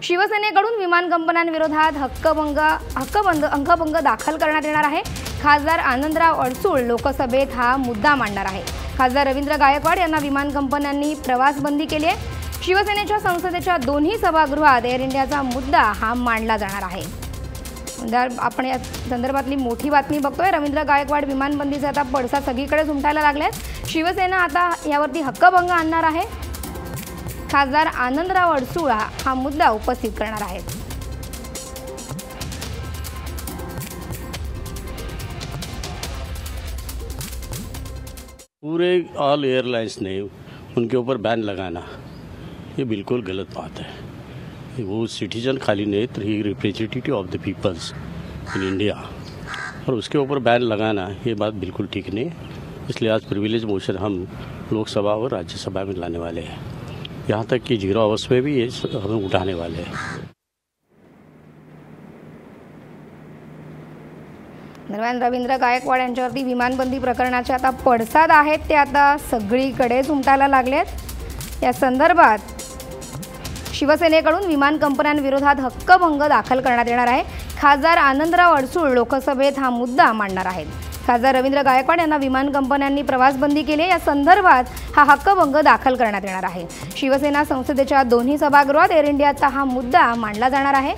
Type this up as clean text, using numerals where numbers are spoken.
शिवसेनेकडून विमान कंपन्यांविरोधात अंगभंग दाखल करण्यात येणार आहे। खासदार आनंदराव अडसूळ लोकसभेत हा मुद्दा मांडणार आहे। खासदार रवींद्र गायकवाड यांना विमान कंपन्यांनी प्रवासबंदी केली आहे। शिवसेनेच्या संसदेच्या दोन्ही सभागृहात एअर इंडियाचा मुद्दा हा मांडला जाणार आहे। आपण या संदर्भातली मोठी बातमी बघतोय। रवींद्र गायकवाड विमानबंदीचा आता पडसाद सगळीकडे उमटायला लागलाय। शिवसेना आता यावरती हक्कभंग आणणार आहे। खासदार आनंदराव अडसूळ हा मुद्दा उपस्थित करणार आहेत। पूरे ऑल एयरलाइंस ने उनके ऊपर बैन लगाना ये बिल्कुल गलत बात है। वो सिटीजन खाली नहीं तो ही representative of the peoples in India, और उसके ऊपर बैन लगाना ये बात बिल्कुल ठीक नहीं। इसलिए आज प्रिविलेज मोशन हम लोकसभा और राज्यसभा में लाने वाले हैं। यहाँ तक कि 0 आवर्स में भी ये हम उठाने वाले हैं। दरम्यान रवींद्र गायकवाड यांच्यावरती विमानबंदी प्रकरणाचे आता पडसाद आहेत ते आता सगळीकडेच उमटायला लागलेत। या संदर्भात शिवसेनेकडून विमान कंपन्यांविरोधात हक्कभंग दाखल करण्यात येणार आहे। खासदार आनंदराव अडसूळ लोकसभेत हा मुद्दा मांडणार आहेत। खासदार रवींद्र गायकवाड यांना विमान कंपन्यांनी प्रवासबंदी केली आहे। या संदर्भात हा हक्कभंग दाखल करण्यात येणार आहे। शिवसेना संसदेच्या दोन्ही सभागृहात एअर इंडियाचा हा मुद्दा मांडला जाणार आहे।